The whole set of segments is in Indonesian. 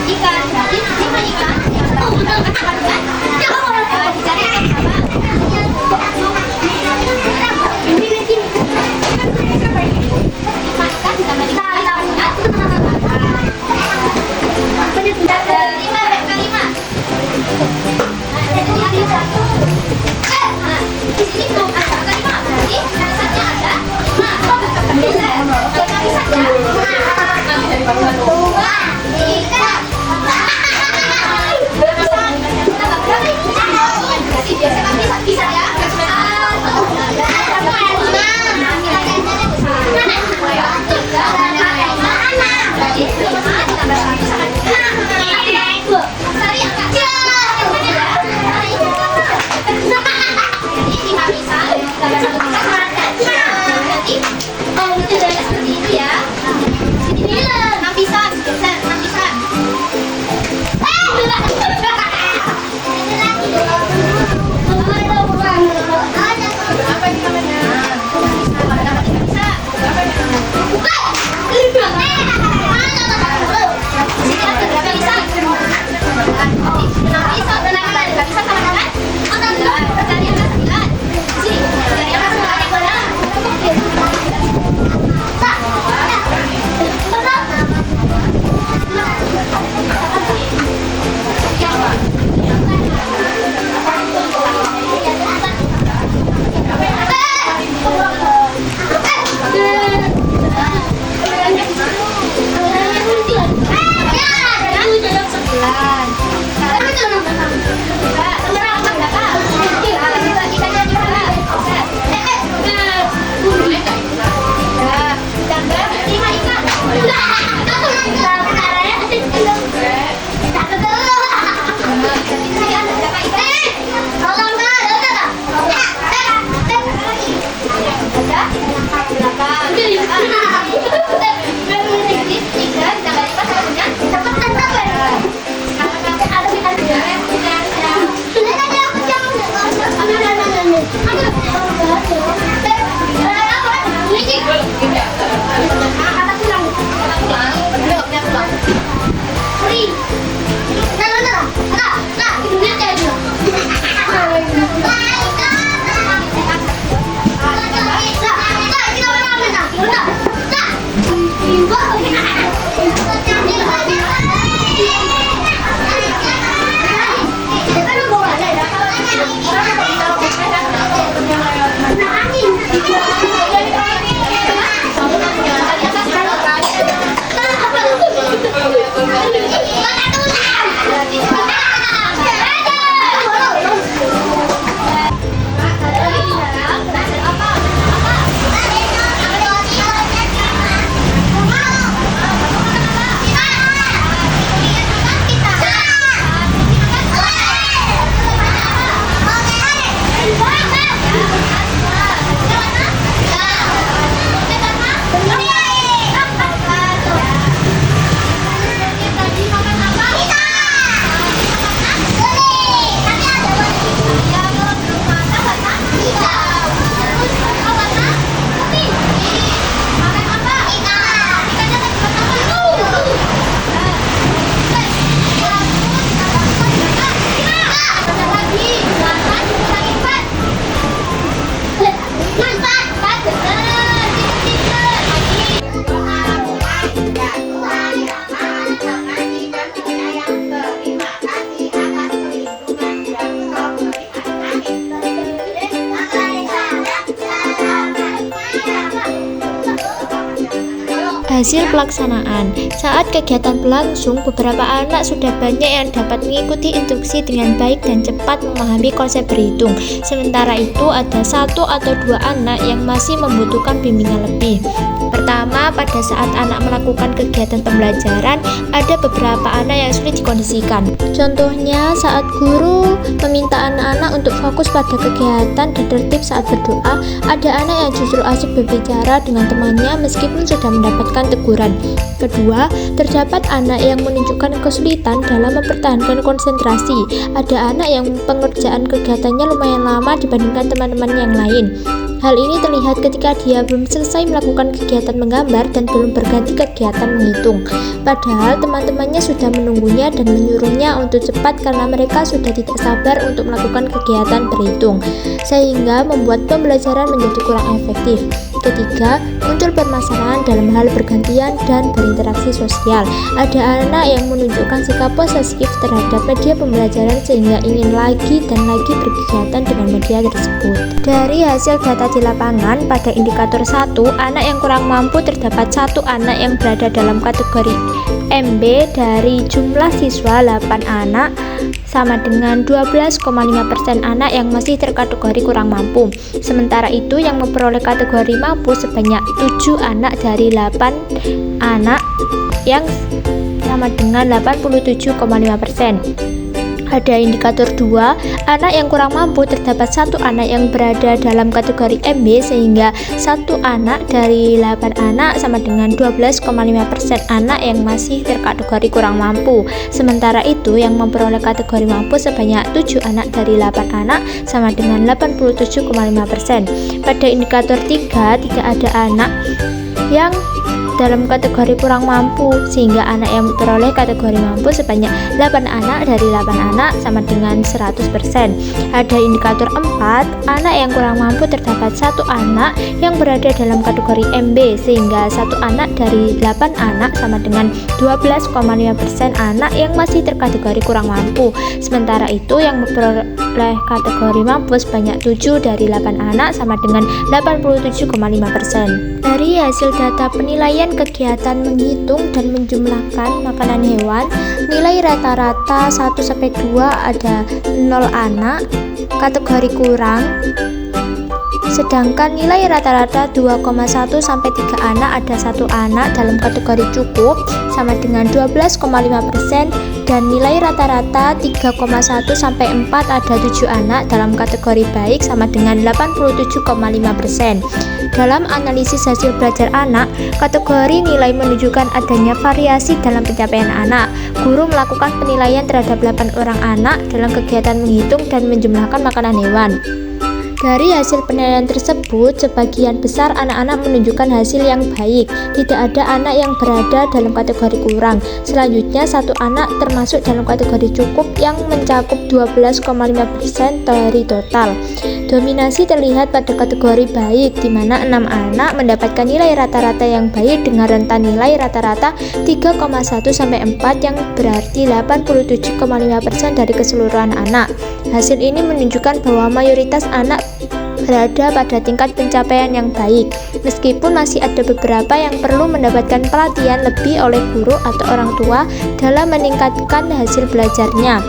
Ikan Hasil pelaksanaan. Saat kegiatan berlangsung, beberapa anak sudah banyak yang dapat mengikuti instruksi dengan baik dan cepat memahami konsep berhitung. Sementara itu, ada 1 atau 2 anak yang masih membutuhkan bimbingan lebih. Pertama, pada saat anak melakukan kegiatan pembelajaran, ada beberapa anak yang sulit dikondisikan. Contohnya, saat guru meminta anak-anak untuk fokus pada kegiatan dan tertib saat berdoa, ada anak yang justru asik berbicara dengan temannya meskipun sudah mendapatkan teguran. Kedua, terdapat anak yang menunjukkan kesulitan dalam mempertahankan konsentrasi. Ada anak yang pengerjaan kegiatannya lumayan lama dibandingkan teman-teman yang lain. Hal ini terlihat ketika dia belum selesai melakukan kegiatan menggambar dan belum berganti kegiatan menghitung. Padahal teman-temannya sudah menunggunya dan menyuruhnya untuk cepat karena mereka sudah tidak sabar untuk melakukan kegiatan berhitung, sehingga membuat pembelajaran menjadi kurang efektif. Ketiga, muncul permasalahan dalam hal bergantian dan berinteraksi sosial. Ada anak yang menunjukkan sikap posesif terhadap media pembelajaran sehingga ingin lagi dan lagi berkegiatan dengan media tersebut. Dari hasil data di lapangan, pada indikator 1, anak yang kurang mampu terdapat 1 anak yang berada dalam kategori MB dari jumlah siswa 8 anak, sama dengan 12,5% anak yang masih terkategori kurang mampu. Sementara itu, yang memperoleh kategori mampu sebanyak 7 anak dari 8 anak yang sama dengan 87,5%. Pada indikator 2, anak yang kurang mampu terdapat 1 anak yang berada dalam kategori MB sehingga 1 anak dari 8 anak sama dengan 12,5% anak yang masih terkategori kurang mampu. Sementara itu, yang memperoleh kategori mampu sebanyak 7 anak dari 8 anak sama dengan 87,5%. Pada indikator 3, tidak ada anak yang dalam kategori kurang mampu sehingga anak yang memperoleh kategori mampu sebanyak 8 anak dari 8 anak sama dengan 100%. Ada indikator 4, anak yang kurang mampu terdapat 1 anak yang berada dalam kategori MB sehingga 1 anak dari 8 anak sama dengan 12,5% anak yang masih terkategori kurang mampu. Sementara itu, yang memperoleh kategori mampu sebanyak 7 dari 8 anak sama dengan 87,5%. Dari hasil data penilaian kegiatan menghitung dan menjumlahkan makanan hewan, nilai rata-rata 1-2 ada 0 anak, kategori kurang, sedangkan nilai rata-rata 2,1-3 anak ada 1 anak dalam kategori cukup sama dengan 12,5%, dan nilai rata-rata 3,1-4 ada 7 anak dalam kategori baik sama dengan 87,5%. Dalam analisis hasil belajar anak, kategori nilai menunjukkan adanya variasi dalam pencapaian anak. Guru melakukan penilaian terhadap 8 orang anak dalam kegiatan menghitung dan menjumlahkan makanan hewan. Dari hasil penilaian tersebut, sebagian besar anak-anak menunjukkan hasil yang baik. Tidak ada anak yang berada dalam kategori kurang. Selanjutnya, 1 anak termasuk dalam kategori cukup yang mencakup 12,5% dari total. Dominasi terlihat pada kategori baik, di mana 6 anak mendapatkan nilai rata-rata yang baik dengan rentan nilai rata-rata 3,1-4 yang berarti 87,5% dari keseluruhan anak. Hasil ini menunjukkan bahwa mayoritas anak berada pada tingkat pencapaian yang baik, meskipun masih ada beberapa yang perlu mendapatkan pelatihan lebih oleh guru atau orang tua dalam meningkatkan hasil belajarnya.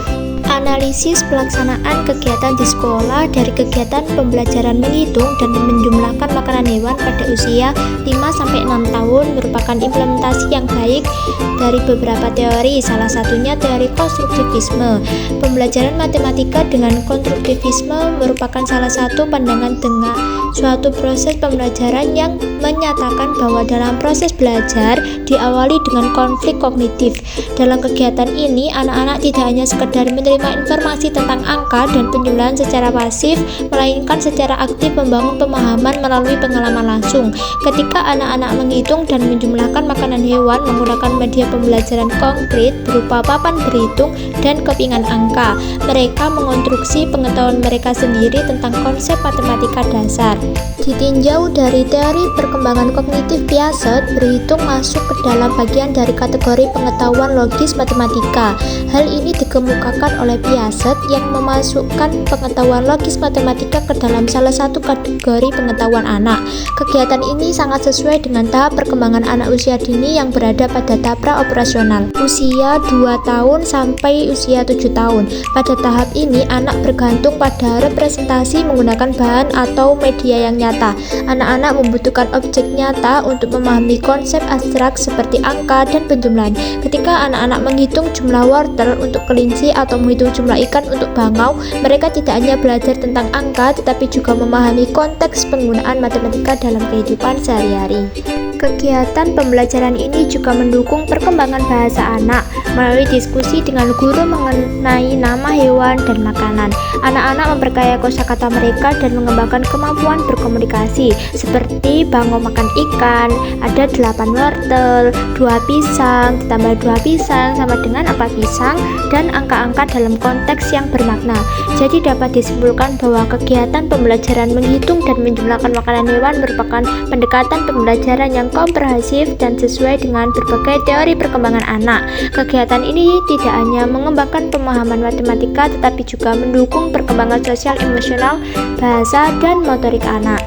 Analisis pelaksanaan kegiatan di sekolah. Dari kegiatan pembelajaran menghitung dan menjumlahkan makanan hewan pada usia 5-6 tahun merupakan implementasi yang baik dari beberapa teori, salah satunya teori konstruktivisme. Pembelajaran matematika dengan konstruktivisme merupakan salah satu pandangan dengan suatu proses pembelajaran yang menyatakan bahwa dalam proses belajar diawali dengan konflik kognitif. Dalam kegiatan ini, anak-anak tidak hanya sekedar menerima informasi tentang angka dan penjumlahan secara pasif, melainkan secara aktif membangun pemahaman melalui pengalaman langsung. Ketika anak-anak menghitung dan menjumlahkan makanan hewan menggunakan media pembelajaran konkret berupa papan berhitung dan kepingan angka, mereka mengonstruksi pengetahuan mereka sendiri tentang konsep matematika dasar. Ditinjau dari teori perkembangan kognitif Piaget, berhitung masuk ke dalam bagian dari kategori pengetahuan logis matematika. Hal ini dikemukakan oleh Piaget yang memasukkan pengetahuan logis matematika ke dalam salah satu kategori pengetahuan anak. Kegiatan ini sangat sesuai dengan tahap perkembangan anak usia dini yang berada pada tahap pra-operasional, usia 2 tahun sampai usia 7 tahun. Pada tahap ini, anak bergantung pada representasi menggunakan bahan atau media yang nyata. Anak-anak membutuhkan objek nyata untuk memahami konsep abstrak seperti angka dan penjumlahan. Ketika anak-anak menghitung jumlah wortel untuk kelinci atau menghitung jumlah ikan untuk bangau, mereka tidak hanya belajar tentang angka tetapi juga memahami konteks penggunaan matematika dalam kehidupan sehari-hari. Kegiatan pembelajaran ini juga mendukung perkembangan bahasa anak melalui diskusi dengan guru mengenai nama hewan dan makanan. Anak-anak memperkaya kosakata mereka dan mengembangkan kemampuan berkomunikasi seperti bangau makan ikan, ada 8 wortel, 2 pisang, ditambah 2 pisang sama dengan 4 pisang, dan angka-angka dalam konteks yang bermakna. Jadi dapat disimpulkan bahwa kegiatan pembelajaran menghitung dan menjumlahkan makanan hewan merupakan pendekatan pembelajaran yang komprehensif dan sesuai dengan berbagai teori perkembangan anak. Kegiatan ini tidak hanya mengembangkan pemahaman matematika tetapi juga mendukung perkembangan sosial, emosional, bahasa, dan motorik anak.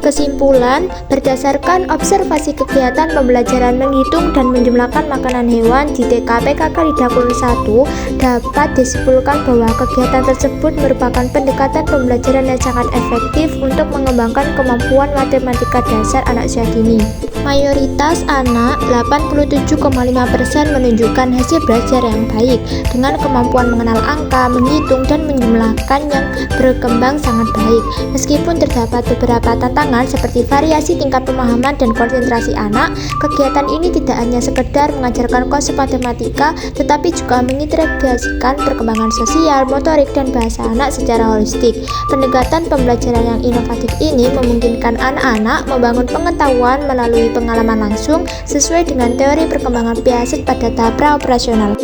Kesimpulan, berdasarkan observasi kegiatan pembelajaran menghitung dan menjumlahkan makanan hewan di TK PKK Lidahkulon 1, dapat disimpulkan bahwa kegiatan tersebut merupakan pendekatan pembelajaran yang sangat efektif untuk mengembangkan kemampuan matematika dasar anak usia dini. Mayoritas anak, 87,5%, menunjukkan hasil belajar yang baik dengan kemampuan mengenal angka, menghitung, dan menjumlahkan yang berkembang sangat baik. Meskipun terdapat beberapa tantangan seperti variasi tingkat pemahaman dan konsentrasi anak, kegiatan ini tidak hanya sekedar mengajarkan konsep matematika, tetapi juga mengintegrasikan perkembangan sosial, motorik, dan bahasa anak secara holistik. Pendekatan pembelajaran yang inovatif ini memungkinkan anak-anak membangun pengetahuan melalui pengalaman langsung sesuai dengan teori perkembangan Piaget pada tahap pra-operasional.